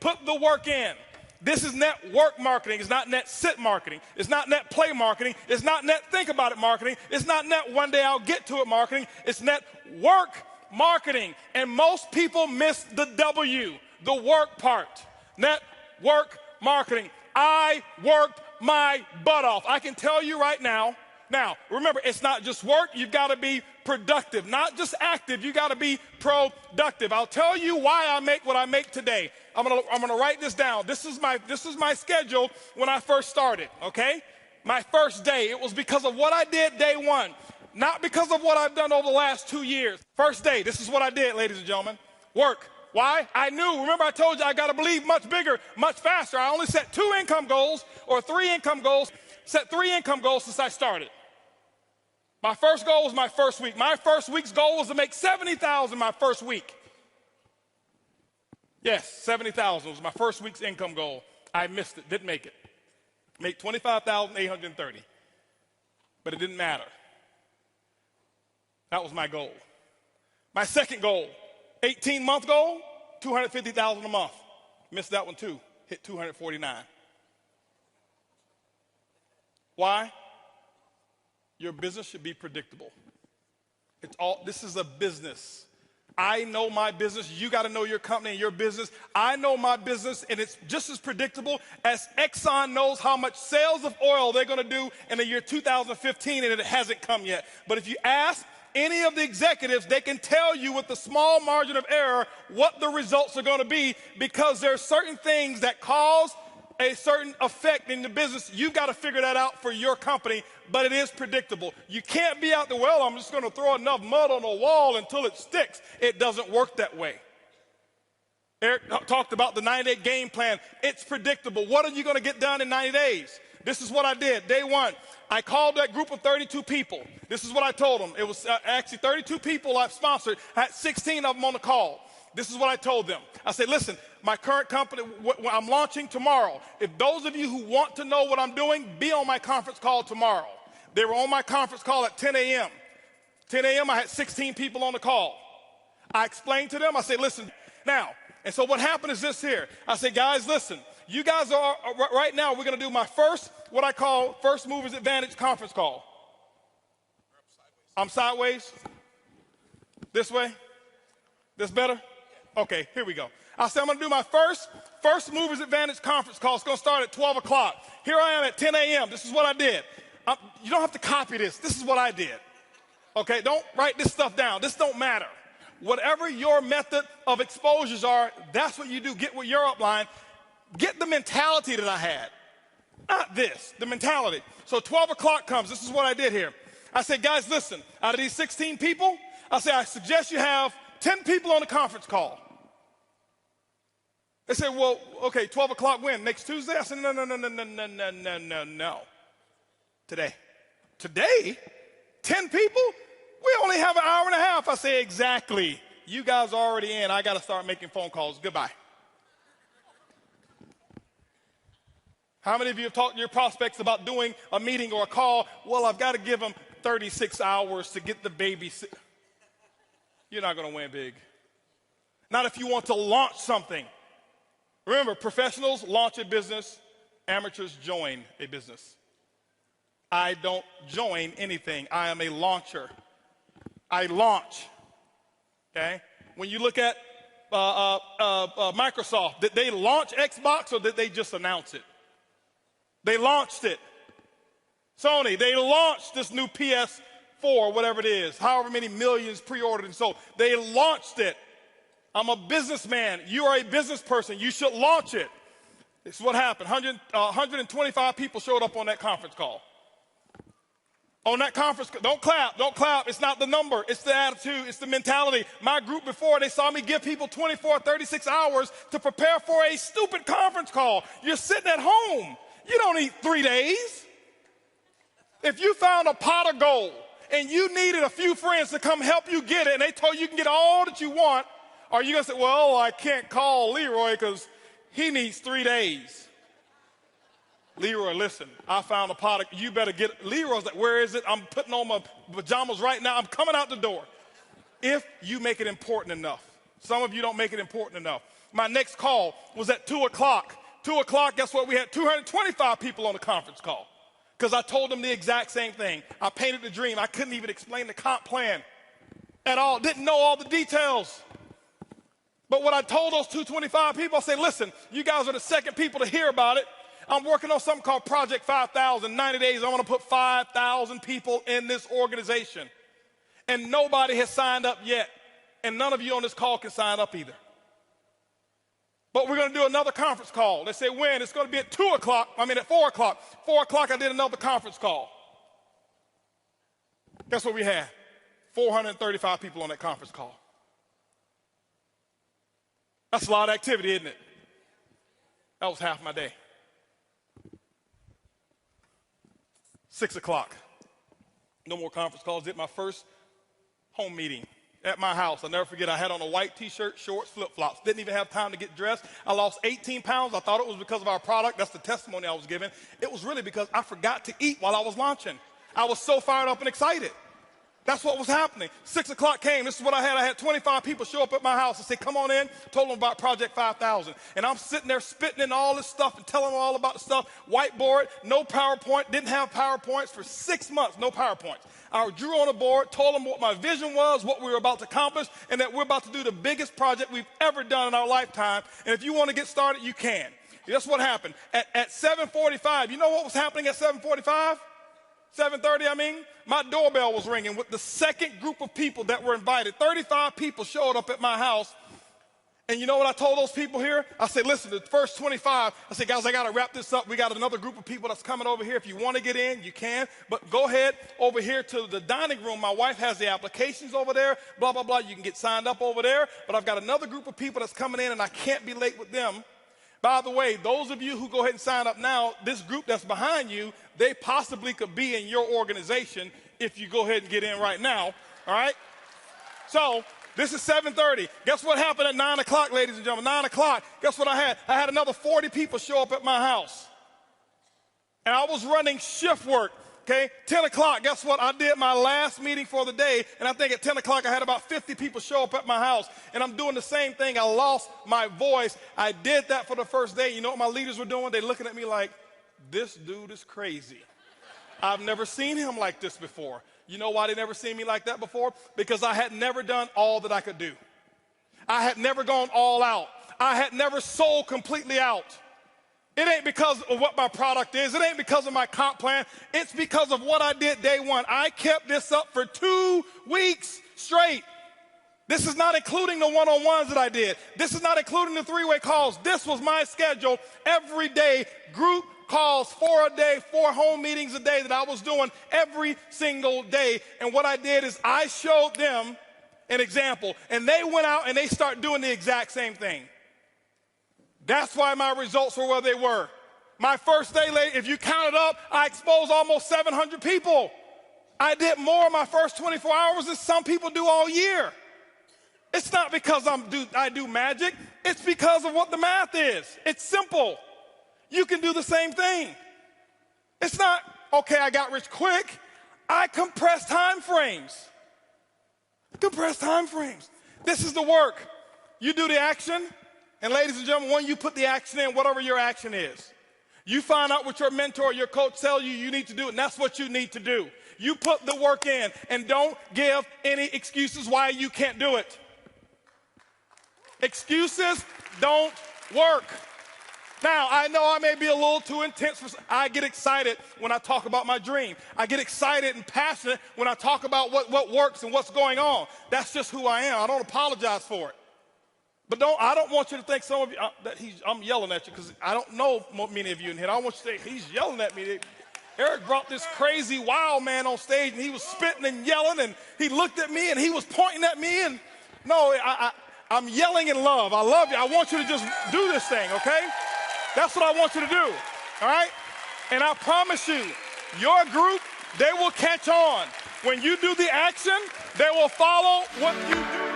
Put the work in. This is network marketing. It's not net sit marketing. It's not net play marketing. It's not net think about it marketing. It's not net one day I'll get to it marketing. It's net work marketing. And most people miss the W, the work part. Network marketing. I worked my butt off. I can tell you right now. Now, remember, it's not just work. You've got to be productive, not just active. You got to be productive. I'll tell you why I make what I make today. I'm gonna write this down. This is my schedule when I first started, okay? My first day. It was because of what I did day one, not because of what I've done over the last 2 years. First day, this is what I did, ladies and gentlemen. Work. Why? I knew. Remember I told you I got to believe much bigger, much faster. I only set 2 income goals or 3 income goals. Set 3 income goals since I started. My first goal was my first week. My first week's goal was to make $70,000 my first week. Yes, $70,000 was my first week's income goal. I missed it, didn't make it. Made $25,830, but it didn't matter. That was my goal. My second goal, 18-month goal, $250,000 a month. Missed that one too, hit $249. Why? Your business should be predictable. This is a business. I know my business. You got to know your company and your business. I know my business, and it's just as predictable as Exxon knows how much sales of oil they're going to do in the year 2015, and it hasn't come yet. But if you ask any of the executives, they can tell you with a small margin of error what the results are going to be, because there are certain things that cause a certain effect in the business. You've got to figure that out for your company, but it is predictable. You can't be out there, well, I'm just going to throw enough mud on the wall until it sticks. It doesn't work that way. Eric talked about the 90-day game plan. It's predictable. What are you going to get done in 90 days? This is what I did. Day one, I called that group of 32 people. This is what I told them. It was actually 32 people I've sponsored. I had 16 of them on the call. This is what I told them. I said, listen, my current company, I'm launching tomorrow. If those of you who want to know what I'm doing, be on my conference call tomorrow. They were on my conference call at 10 a.m. 10 a.m., I had 16 people on the call. I explained to them, I said, listen, now, and so what happened is this here. I said, guys, listen, you guys are, right now, we're going to do my first, what I call First Movers Advantage conference call. I'm sideways? This way? This better? Okay, here we go. I said I'm going to do my first Movers Advantage conference call. It's going to start at 12 o'clock. Here I am at 10 a.m. This is what I did. You don't have to copy this. This is what I did. Okay, don't write this stuff down. This don't matter. Whatever your method of exposures are, that's what you do. Get with your upline. Get the mentality that I had. Not this, the mentality. So 12 o'clock comes. This is what I did here. I said, guys, listen, out of these 16 people, I said, I suggest you have 10 people on the conference call. They said, well, okay, 12 o'clock when? Next Tuesday? I said, no. Today. Today? 10 people? We only have an hour and a half. I say, exactly. You guys are already in. I got to start making phone calls. Goodbye. How many of you have talked to your prospects about doing a meeting or a call? Well, I've got to give them 36 hours to get the baby. You're not going to win big. Not if you want to launch something. Remember, professionals launch a business, amateurs join a business. I don't join anything. I am a launcher. I launch. Okay? When you look at Microsoft, did they launch Xbox or did they just announce it? They launched it. Sony, they launched this new PS4, whatever it is, however many millions pre-ordered and sold. They launched it. I'm a businessman. You are a business person. You should launch it. This is what happened. 125 people showed up on that conference call. On that conference, don't clap. It's not the number. It's the attitude. It's the mentality. My group before, they saw me give people 24, 36 hours to prepare for a stupid conference call. You're sitting at home. You don't need 3 days. If you found a pot of gold and you needed a few friends to come help you get it and they told you can get all that you want, are you going to say, well, I can't call Leroy because he needs 3 days? Leroy, listen, I found a pot of, you better get it. Leroy's like, where is it? I'm putting on my pajamas right now. I'm coming out the door. If you make it important enough. Some of you don't make it important enough. My next call was at 2 o'clock. 2 o'clock, guess what? We had 225 people on the conference call because I told them the exact same thing. I painted the dream. I couldn't even explain the comp plan at all. Didn't know all the details. But what I told those 225 people, I said, listen, you guys are the second people to hear about it. I'm working on something called Project 5,000. 90 days, I want to put 5,000 people in this organization. And nobody has signed up yet. And none of you on this call can sign up either. But we're going to do another conference call. They say when? It's going to be at 4 o'clock. 4 o'clock, I did another conference call. Guess what we had? 435 people on that conference call. That's a lot of activity, isn't it? That was half my day. 6 o'clock. No more conference calls. Did my first home meeting at my house. I'll never forget, I had on a white t-shirt, shorts, flip-flops. Didn't even have time to get dressed. I lost 18 pounds. I thought it was because of our product. That's the testimony I was giving. It was really because I forgot to eat while I was launching. I was so fired up and excited. That's what was happening. 6 o'clock came. This is what I had. I had 25 people show up at my house and say, come on in. Told them about Project 5,000. And I'm sitting there spitting in all this stuff and telling them all about the stuff. Whiteboard, no PowerPoint. Didn't have PowerPoints for 6 months. No PowerPoints. I drew on a board, told them what my vision was, what we were about to accomplish, and that we're about to do the biggest project we've ever done in our lifetime. And if you want to get started, you can. That's what happened. At 7:45, you know what was happening at 7:45? 7:30, my doorbell was ringing with the second group of people that were invited. 35 people showed up at my house. And you know what I told those people here? I said, listen, the first 25, I said, guys, I got to wrap this up. We got another group of people that's coming over here. If you want to get in, you can. But go ahead over here to the dining room. My wife has the applications over there, blah, blah, blah. You can get signed up over there. But I've got another group of people that's coming in, and I can't be late with them. By the way, those of you who go ahead and sign up now, this group that's behind you, they possibly could be in your organization if you go ahead and get in right now, all right? So this is 7:30. Guess what happened at 9 o'clock, ladies and gentlemen? 9 o'clock, guess what I had? I had another 40 people show up at my house. And I was running shift work. Okay, 10 o'clock, guess what? I did my last meeting for the day, and I think at 10 o'clock I had about 50 people show up at my house, and I'm doing the same thing. I lost my voice. I did that for the first day. You know what my leaders were doing? They're looking at me like, this dude is crazy. I've never seen him like this before. You know why they never seen me like that before? Because I had never done all that I could do. I had never gone all out. I had never sold completely out. It ain't because of what my product is. It ain't because of my comp plan. It's because of what I did day one. I kept this up for 2 weeks straight. This is not including the one-on-ones that I did. This is not including the three-way calls. This was my schedule every day. Group calls, 4 a day, 4 home meetings a day that I was doing every single day. And what I did is I showed them an example, and they went out and they started doing the exact same thing. That's why my results were where they were. My first day, if you count it up, I exposed almost 700 people. I did more in my first 24 hours than some people do all year. It's not because I do magic. It's because of what the math is. It's simple. You can do the same thing. It's not, okay, I got rich quick. I compress time frames. Compress time frames. This is the work. You do the action. And ladies and gentlemen, when you put the action in, whatever your action is, you find out what your mentor or your coach tells you need to do, and that's what you need to do. You put the work in, and don't give any excuses why you can't do it. Excuses don't work. Now, I know I may be a little too intense. I get excited when I talk about my dream. I get excited and passionate when I talk about what works and what's going on. That's just who I am. I don't apologize for it. But I don't want you to think some of you that I'm yelling at you because I don't know many of you in here. I want you to think he's yelling at me. Eric brought this crazy wild man on stage, and he was spitting and yelling, and he looked at me, and he was pointing at me. And no, I'm yelling in love. I love you. I want you to just do this thing, okay? That's what I want you to do, all right? And I promise you, your group, they will catch on. When you do the action, they will follow what you do.